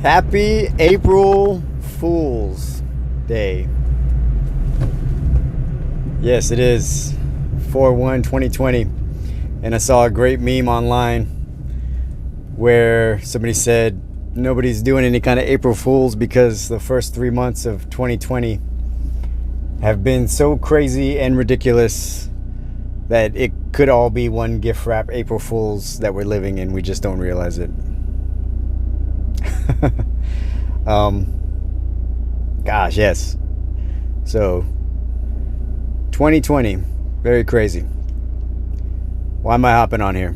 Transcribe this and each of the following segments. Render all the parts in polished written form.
Happy April Fool's Day. Yes, it is 4/1/2020. And I saw a great meme online where somebody said nobody's doing any kind of April Fools because the first 3 months of 2020 have been so crazy and ridiculous that it could all be one gift wrap April Fools that we're living in. We just don't realize it. Gosh, yes. So 2020, very crazy. Why am I hopping on here?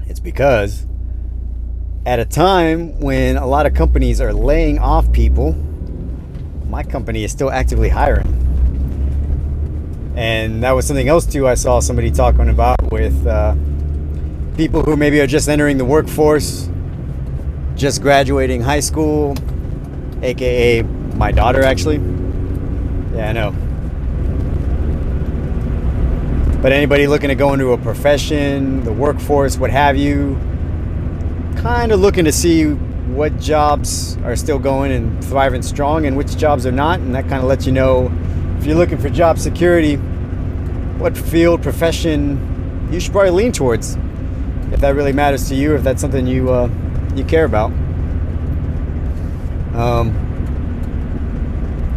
It's because at a time when a lot of companies are laying off people, my company is still actively hiring. And that was something else too I saw somebody talking about with people who maybe are just entering the workforce, just graduating high school, aka my daughter actually. Yeah, I know. But anybody looking to go into a profession, the workforce, what have you, kind of looking to see what jobs are still going and thriving strong and which jobs are not. And that kind of lets you know, if you're looking for job security, what field, profession you should probably lean towards, if that really matters to you, if that's something you care about.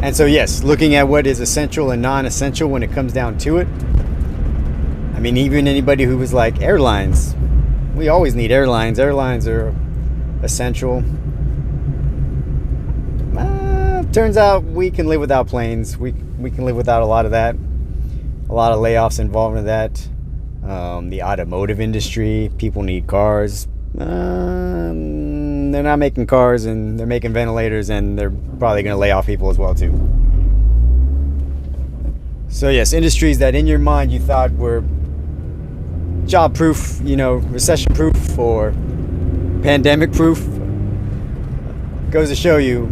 And so yes, looking at what is essential and non-essential when it comes down to it. I mean, even anybody who was like airlines, we always need airlines. Airlines are essential. Turns out we can live without planes. We can live without a lot of that. A lot of layoffs involved in that. The automotive industry, people need cars. They're not making cars, and they're making ventilators, and they're probably going to lay off people as well too. So yes, industries that in your mind you thought were job proof, recession proof or pandemic proof, goes to show you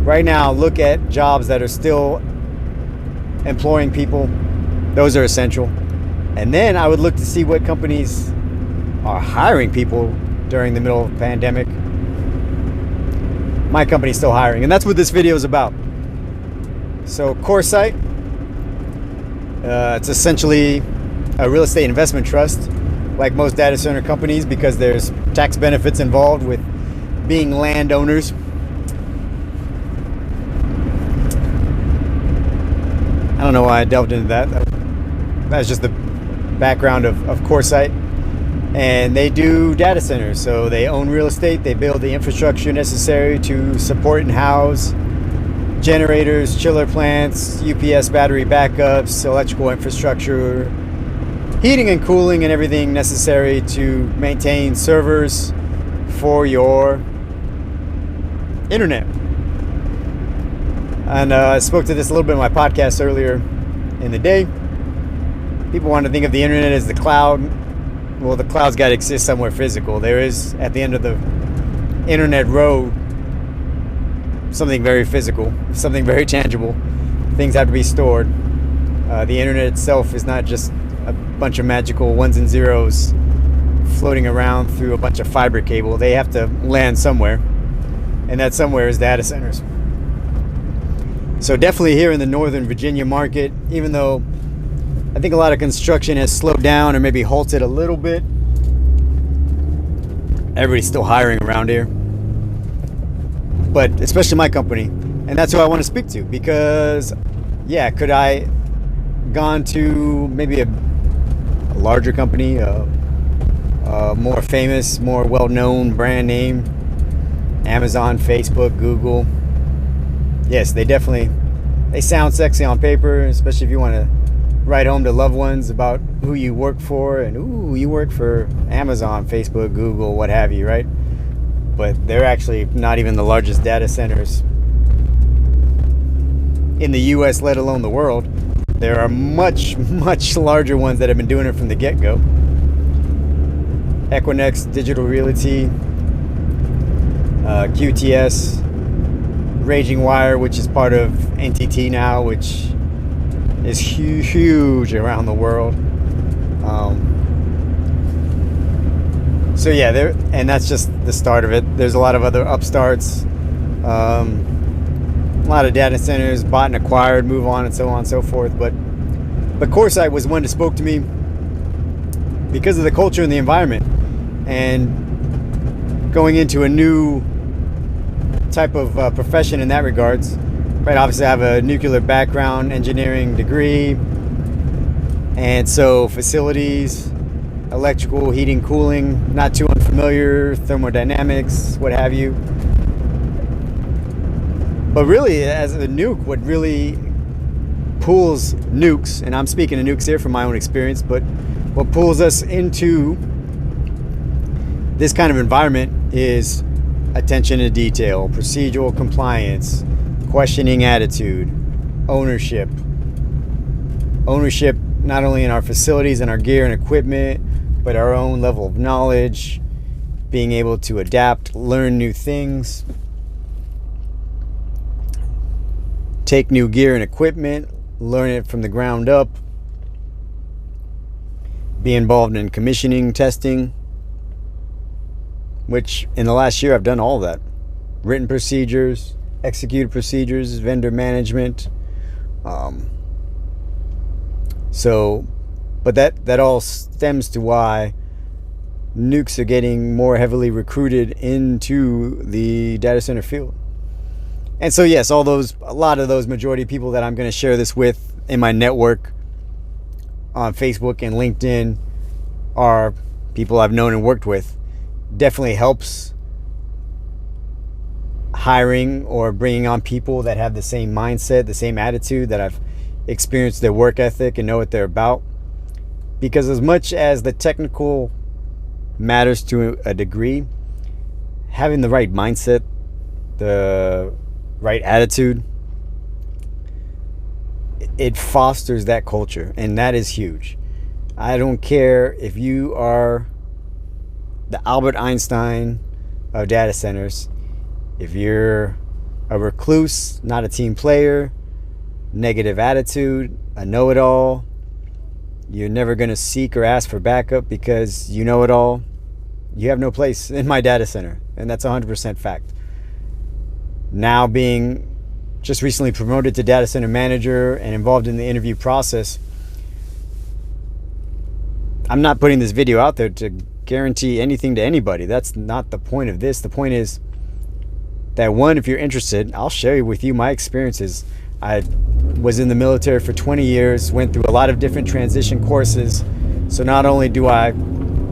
right now, look at jobs that are still employing people. Those are essential. And then I would look to see what companies are hiring people during the middle of the pandemic. My company's still hiring, and that's what this video is about. So CoreSite, it's essentially a real estate investment trust, like most data center companies, because there's tax benefits involved with being landowners. I don't know why I delved into that. That's just the background of CoreSite. And they do data centers, so they own real estate. They build the infrastructure necessary to support and house generators, chiller plants, UPS battery backups, electrical infrastructure, heating and cooling, and everything necessary to maintain servers for your internet. And I spoke to this a little bit in my podcast earlier in the day. People want to think of the internet as the cloud. Well, the cloud's got to exist somewhere physical. There is, at the end of the internet road, something very physical, something very tangible. Things have to be stored. The internet itself is not just a bunch of magical ones and zeros floating around through a bunch of fiber cable. They have to land somewhere, and that somewhere is data centers. So definitely here in the Northern Virginia market, even though I think a lot of construction has slowed down or maybe halted a little bit, everybody's still hiring around here. But especially my company. And that's who I want to speak to, because, yeah, could I gone to maybe a larger company, a more famous, more well-known brand name, Amazon, Facebook, Google? Yes, they sound sexy on paper, especially if you want to write home to loved ones about who you work for, and ooh, you work for Amazon, Facebook, Google, what have you, right? But they're actually not even the largest data centers in the US, let alone the world. There are much, much larger ones that have been doing it from the get-go. Equinix, Digital Realty, QTS, Raging Wire, which is part of NTT now, which is huge around the world. So yeah, and that's just the start of it. There's a lot of other upstarts, a lot of data centers bought and acquired, move on, and so on and so forth. But CoreSite was one that spoke to me because of the culture and the environment, and going into a new type of profession in that regards. Right, obviously I have a nuclear background, engineering degree, and so facilities, electrical, heating, cooling, not too unfamiliar, thermodynamics, what have you. But really, as a nuke, what really pulls nukes, and I'm speaking of nukes here from my own experience, but what pulls us into this kind of environment is attention to detail, procedural compliance, questioning attitude, ownership not only in our facilities and our gear and equipment, but our own level of knowledge, being able to adapt, learn new things, take new gear and equipment, learn it from the ground up, be involved in commissioning, testing, which in the last year I've done all of that. Written procedures, executed procedures, vendor management. But that all stems to why nukes are getting more heavily recruited into the data center field. And so yes, a lot of those majority of people that I'm going to share this with in my network on Facebook and LinkedIn are people I've known and worked with. Definitely helps hiring or bringing on people that have the same mindset, the same attitude, that I've experienced their work ethic and know what they're about. Because as much as the technical matters to a degree, having the right mindset, the right attitude, it fosters that culture, and that is huge. I don't care if you are the Albert Einstein of data centers. If you're a recluse, not a team player, negative attitude, a know-it-all, you're never going to seek or ask for backup because you know it all, you have no place in my data center. And that's 100% fact. Now being just recently promoted to data center manager and involved in the interview process, I'm not putting this video out there to guarantee anything to anybody. That's not the point of this. The point is that, one, if you're interested, I'll share with you my experiences. I was in the military for 20 years, went through a lot of different transition courses. So not only do I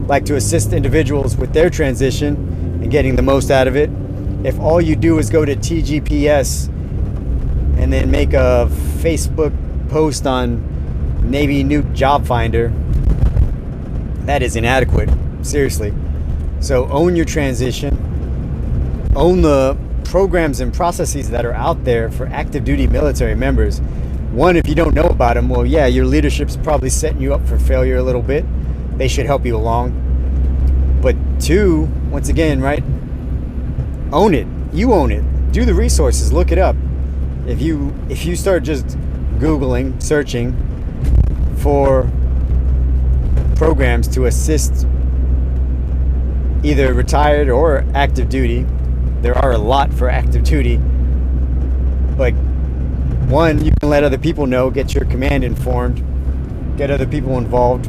like to assist individuals with their transition and getting the most out of it, if all you do is go to TGPS and then make a Facebook post on Navy Nuke Job Finder, that is inadequate, seriously. So own your transition, own the programs and processes that are out there for active duty military members. One, if you don't know about them, well, yeah, your leadership's probably setting you up for failure a little bit. They should help you along. But two, once again, right, own it. You own it. Do the resources, look it up. If you start just Googling, searching for programs to assist either retired or active duty, there are a lot for active duty. But one, you can let other people know, get your command informed, get other people involved.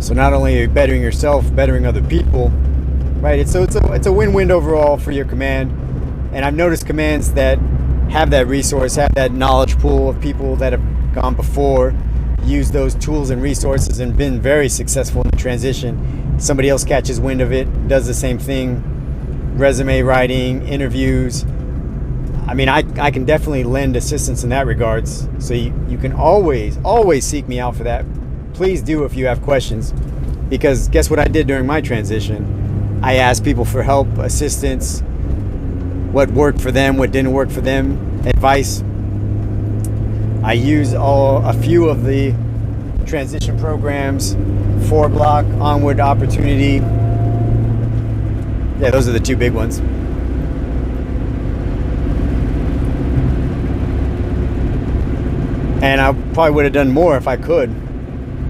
So not only are you bettering yourself, bettering other people, right? It's a win-win overall for your command. And I've noticed commands that have that resource, have that knowledge pool of people that have gone before, use those tools and resources and been very successful in the transition. Somebody else catches wind of it, does the same thing, resume writing, interviews. I mean, I can definitely lend assistance in that regards. So you can always seek me out for that. Please do if you have questions, because guess what I did during my transition? I asked people for help, assistance, what worked for them, what didn't work for them, advice. I used a few of the transition programs, 4-block, Onward, Opportunity. Yeah, those are the two big ones. And I probably would have done more if I could.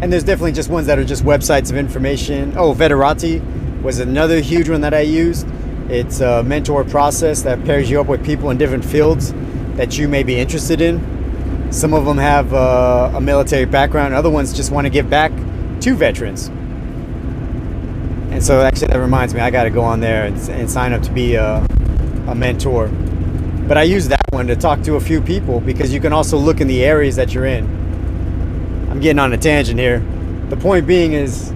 And there's definitely just ones that are just websites of information. Oh, Veterati was another huge one that I used. It's a mentor process that pairs you up with people in different fields that you may be interested in. Some of them have a military background. Other ones just want to give back to veterans. And so actually that reminds me, I got to go on there and sign up to be a mentor. But I use that one to talk to a few people because you can also look in the areas that you're in. I'm getting on a tangent here. The point being is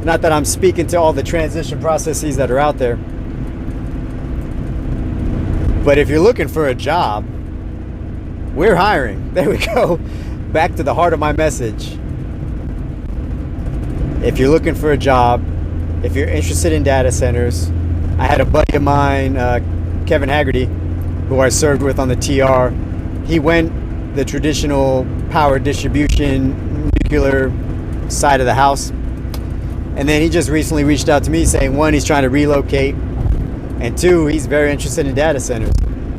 not that I'm speaking to all the transition processes that are out there. But if you're looking for a job, we're hiring. There we go. Back to the heart of my message. If you're looking for a job, if you're interested in data centers, I had a buddy of mine, Kevin Haggerty, who I served with on the TR. He went the traditional power distribution, nuclear side of the house. And then he just recently reached out to me saying, one, he's trying to relocate, and two, he's very interested in data centers.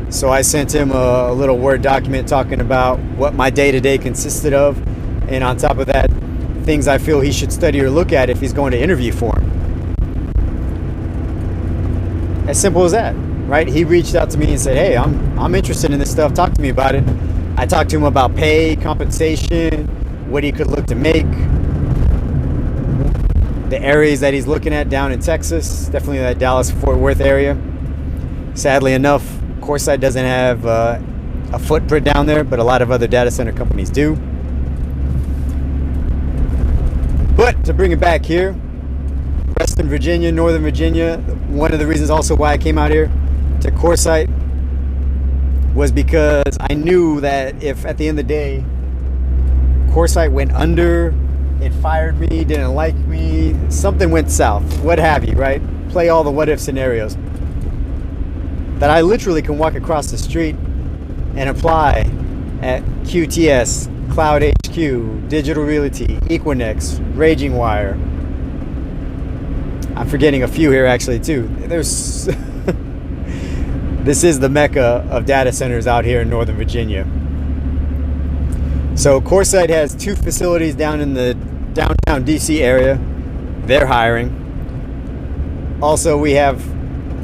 So I sent him a little Word document talking about what my day-to-day consisted of. And on top of that, things I feel he should study or look at if he's going to interview for him. As simple as that, right? He reached out to me and said, hey, I'm interested in this stuff. Talk to me about it. I talked to him about pay, compensation, what he could look to make, the areas that he's looking at down in Texas, definitely that Dallas-Fort Worth area. Sadly enough, CoreSite doesn't have a footprint down there, but a lot of other data center companies do. But to bring it back here, Western Virginia, Northern Virginia, one of the reasons also why I came out here to CoreSite was because I knew that if at the end of the day CoreSite went under, it fired me, didn't like me, something went south, what have you, right? Play all the what if scenarios. That I literally can walk across the street and apply at QTS, Cloud HQ, Digital Realty, Equinix, Raging Wire. I'm forgetting a few here actually too. There's this is the mecca of data centers out here in Northern Virginia. So CoreSite has 2 facilities down in the downtown DC area. They're hiring. Also, we have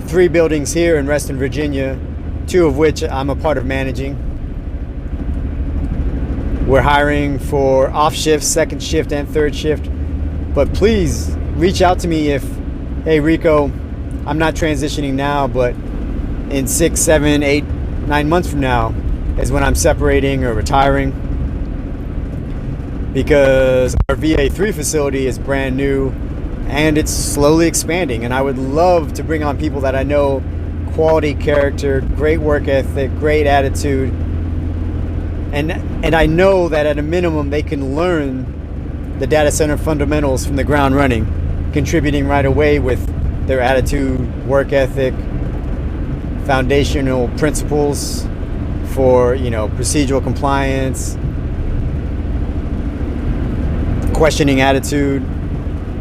3 buildings here in Western Virginia, 2 of which I'm a part of managing. We're hiring for off shifts, second shift and third shift. But please reach out to me if, hey Rico, I'm not transitioning now, but in 6, 7, 8, 9 months from now is when I'm separating or retiring. Because our VA3 facility is brand new and it's slowly expanding, and I would love to bring on people that I know, quality character, great work ethic, great attitude, and I know that at a minimum they can learn the data center fundamentals from the ground running, contributing right away with their attitude, work ethic, foundational principles for, procedural compliance, questioning attitude,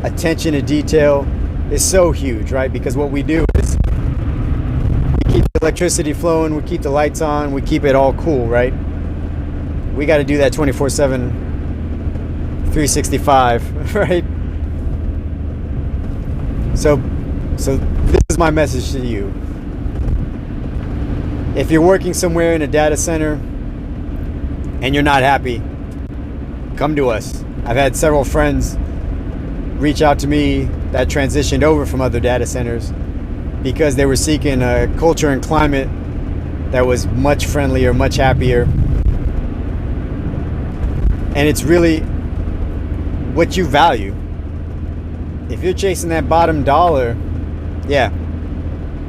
attention to detail is so huge, right? Because what we do is we keep the electricity flowing, we keep the lights on, we keep it all cool, right? We got to do that 24/7, 365, right? So this is my message to you. If you're working somewhere in a data center and you're not happy, come to us. I've had several friends reach out to me that transitioned over from other data centers because they were seeking a culture and climate that was much friendlier, much happier. And it's really what you value. If you're chasing that bottom dollar, yeah,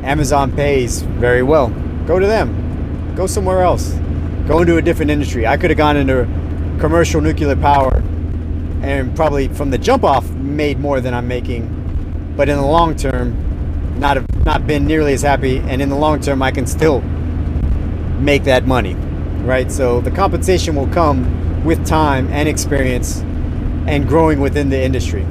Amazon pays very well. Go to them. Go somewhere else. Go into a different industry. I could have gone into commercial nuclear power and probably from the jump off made more than I'm making, but in the long term not been nearly as happy, and in the long term I can still make that money, right? So the compensation will come with time and experience and growing within the industry.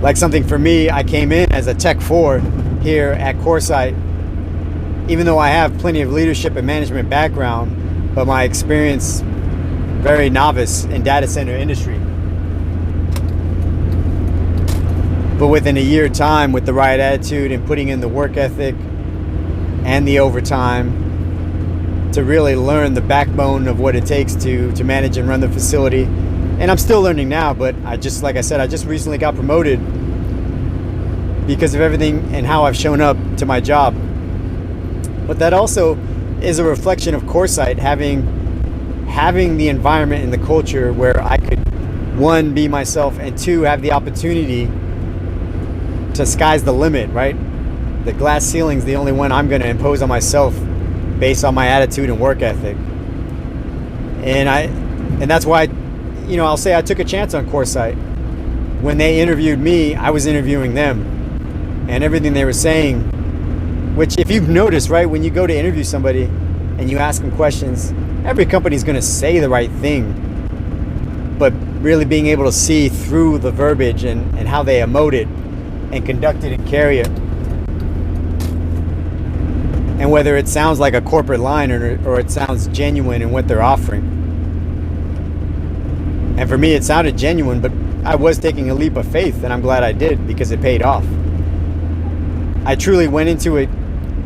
Like something for me, I came in as a Tech 4 here at CoreSite, even though I have plenty of leadership and management background, but my experience very novice in data center industry. But within a year time, with the right attitude and putting in the work ethic and the overtime to really learn the backbone of what it takes to manage and run the facility. And I'm still learning now, but like I said, I just recently got promoted because of everything and how I've shown up to my job. But that also is a reflection of CoreSite having the environment and the culture where I could, one, be myself, and two, have the opportunity to sky's the limit, right? The glass ceiling's the only one I'm going to impose on myself based on my attitude and work ethic. And that's why, I'll say I took a chance on CoreSite. When they interviewed me, I was interviewing them. And everything they were saying, which if you've noticed, right, when you go to interview somebody and you ask them questions, every company's going to say the right thing. But really being able to see through the verbiage and how they emote it and conduct it and carry it. And whether it sounds like a corporate line or it sounds genuine in what they're offering. And for me, it sounded genuine, but I was taking a leap of faith, and I'm glad I did because it paid off. I truly went into it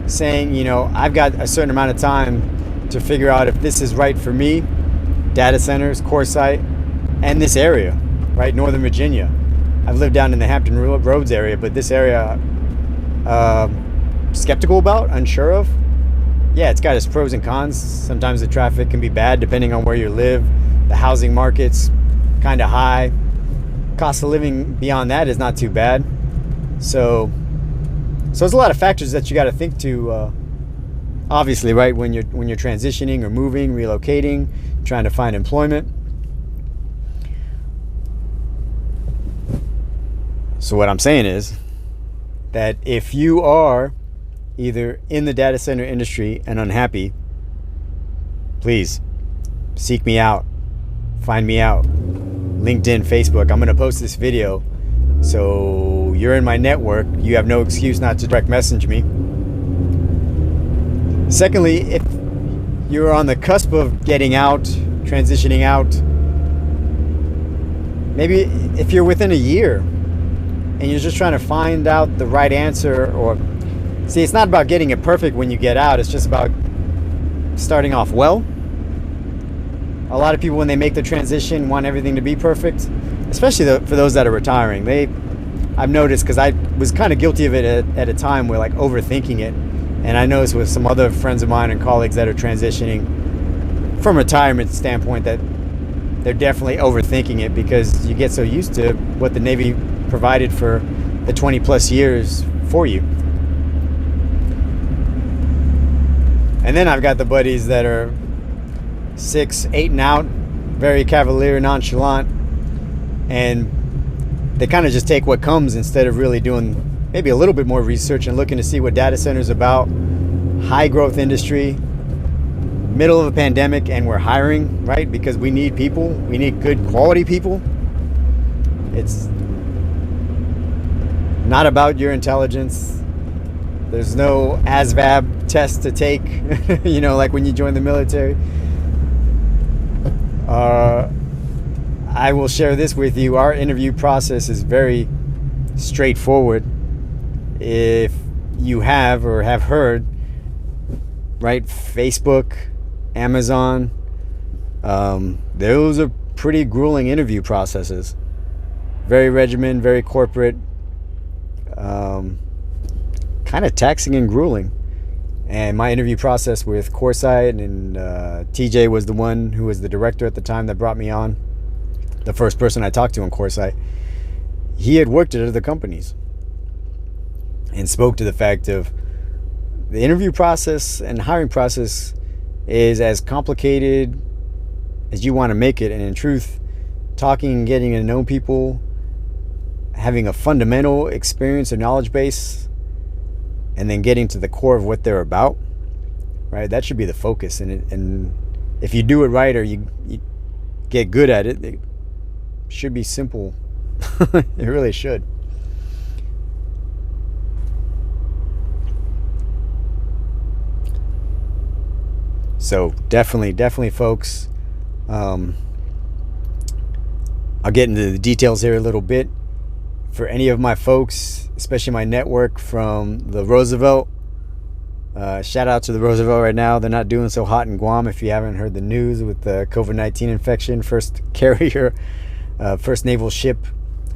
saying, I've got a certain amount of time to figure out if this is right for me, data centers, CoreSite, and this area, right, Northern Virginia. I've lived down in the Hampton Roads area, but this area, skeptical about, unsure of. Yeah, it's got its pros and cons. Sometimes the traffic can be bad depending on where you live. The housing market's kind of high. Cost of living beyond that is not too bad. So there's a lot of factors that you got to think to, obviously, right, when you're transitioning or moving, relocating, trying to find employment. So what I'm saying is that if you are either in the data center industry and unhappy, please seek me out, find me out, LinkedIn, Facebook. I'm going to post this video, so you're in my network. You have no excuse not to direct message me. Secondly, if you're on the cusp of getting out, transitioning out, maybe if you're within a year and you're just trying to find out the right answer, or see, it's not about getting it perfect when you get out. It's just about starting off well. A lot of people, when they make the transition, want everything to be perfect, especially for those that are retiring. I've noticed, because I was kind of guilty of it at a time, where like overthinking it. And I noticed with some other friends of mine and colleagues that are transitioning from retirement standpoint that they're definitely overthinking it, because you get so used to what the Navy provided for the 20 plus years for you. And then I've got the buddies that are 6, 8 and out, very cavalier, nonchalant, and they kind of just take what comes instead of really doing maybe a little bit more research and looking to see what data centers about. High growth industry, middle of a pandemic, and we're hiring, right? Because we need people. We need good quality people. It's not about your intelligence. There's no ASVAB test to take, like when you join the military. I will share this with you. Our interview process is very straightforward. If you have or have heard, right, Facebook, Amazon, those are pretty grueling interview processes. Very regimented, very corporate, kind of taxing and grueling. And my interview process with CoreSite, and TJ was the one who was the director at the time that brought me on, the first person I talked to on CoreSite. He had worked at other companies and spoke to the fact of the interview process and hiring process is as complicated as you want to make it. And in truth, talking and getting to know people, having a fundamental experience or knowledge base, and then getting to the core of what they're about, right? That should be the focus. And if you do it right, or you get good at it, it should be simple. It really should. So definitely folks, Um, I'll get into the details here a little bit. For any of my folks, especially my network from the Roosevelt, shout out to the Roosevelt right now. They're not doing so hot in Guam. If you haven't heard the news with the COVID-19 infection, first carrier, first naval ship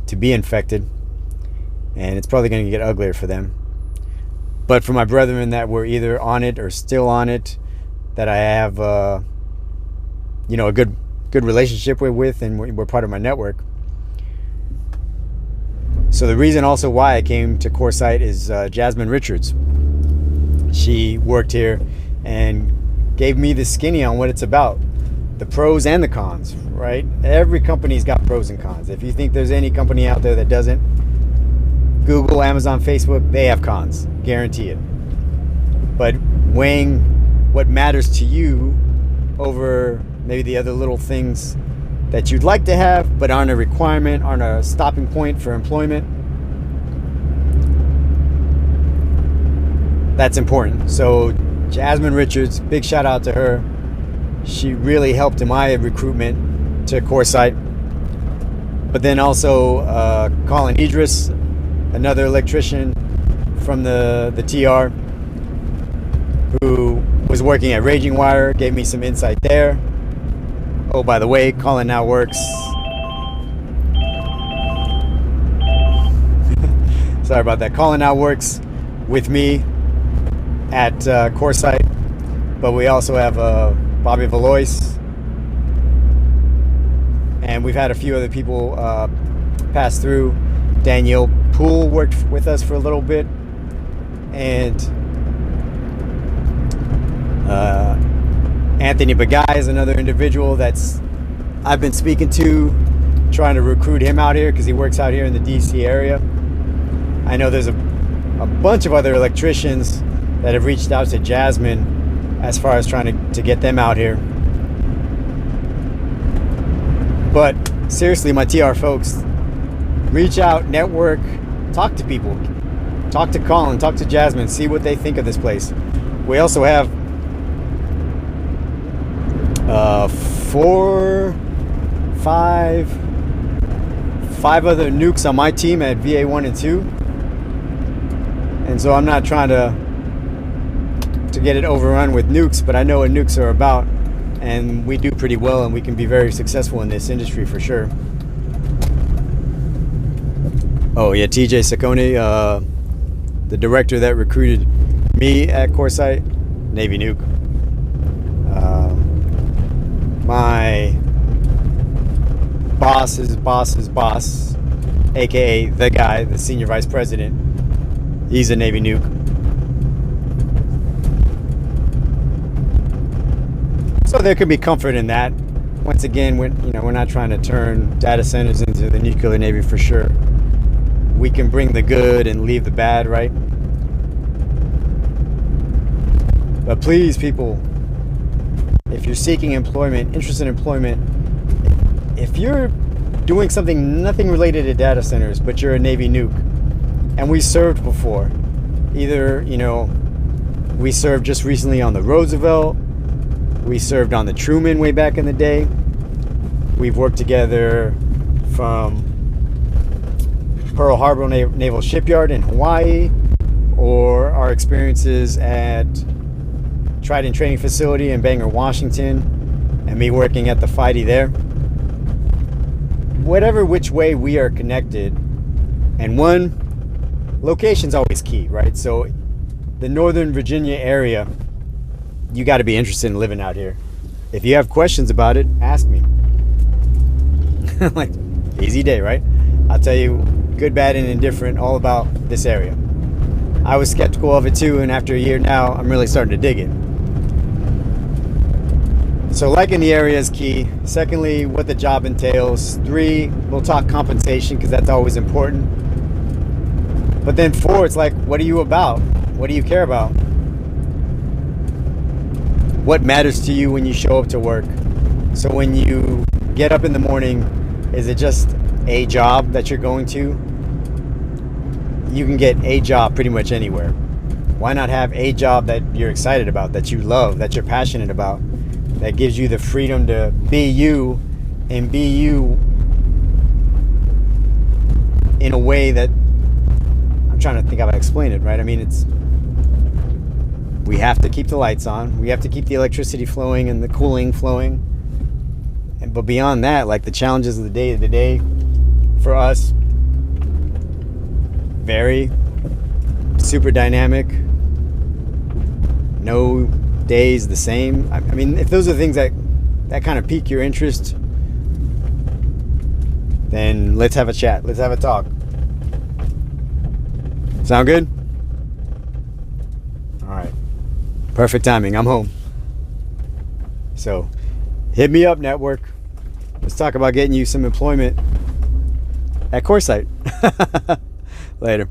to be infected, and it's probably going to get uglier for them. But for my brethren that were either on it or still on it, that I have, a good relationship with, and we're part of my network. So the reason also why I came to CoreSite is Jasmine Richards. She worked here and gave me the skinny on what it's about, the pros and the cons, right? Every company's got pros and cons. If you think there's any company out there that doesn't, Google, Amazon, Facebook, they have cons, guarantee it. But weighing what matters to you over maybe the other little things that you'd like to have but aren't a requirement, aren't a stopping point for employment, that's important. So Jasmine Richards, big shout out to her. She really helped in my recruitment to CoreSite. But then also Colin Idris, another electrician from the TR, who was working at Raging Wire, gave me some insight there. Oh, by the way, Colin now works. Sorry about that. Colin now works with me at CoreSite, but we also have Bobby Valois, and we've had a few other people pass through. Danielle Poole worked with us for a little bit, and Anthony Bagay is another individual that's I've been speaking to, trying to recruit him out here because he works out here in the DC area. I know there's a bunch of other electricians that have reached out to Jasmine as far as trying to get them out here. But seriously, my TR folks, reach out, network, talk to people. Talk to Colin, talk to Jasmine, see what they think of this place. We also have 5 other nukes on my team at VA 1 and 2. And so I'm not trying to get it overrun with nukes, but I know what nukes are about, and we do pretty well, and we can be very successful in this industry for sure. Oh yeah, TJ Saccone, the director that recruited me at CoreSite, Navy nuke. My boss's boss, aka the guy, the senior vice president, he's a Navy nuke. So there can be comfort in that. Once again, we're not trying to turn data centers into the nuclear navy for sure. We can bring the good and leave the bad, right? But please, people, if you're seeking employment, interested in employment, if you're doing nothing related to data centers, but you're a Navy nuke, and we served before, either, we served just recently on the Roosevelt, we served on the Truman way back in the day, we've worked together from Pearl Harbor Naval Shipyard in Hawaii, or our experiences at Trident Training Facility in Bangor, Washington, and me working at the FIDE there. Whatever which way we are connected, and one, location's always key, right? So the Northern Virginia area, you got to be interested in living out here. If you have questions about it, ask me. Like, easy day, right? I'll tell you good, bad, and indifferent all about this area. I was skeptical of it too, and after a year now, I'm really starting to dig it. So liking the area is key. Secondly, what the job entails. 3, we'll talk compensation because that's always important. But then 4, it's like, what are you about? What do you care about? What matters to you when you show up to work? So when you get up in the morning, is it just a job that you're going to? You can get a job pretty much anywhere. Why not have a job that you're excited about, that you love, that you're passionate about, that gives you the freedom to be you, and be you in a way that, I'm trying to think how to explain it, right? I mean, we have to keep the lights on, we have to keep the electricity flowing and the cooling flowing, but beyond that, like, the challenges of the day to day for us, very super dynamic, no days the same. I mean, if those are things that kind of pique your interest, then let's have a chat, let's have a talk. Sound good? All right, perfect timing, I'm home. So hit me up, network. Let's talk about getting you some employment at CoreSite. Later.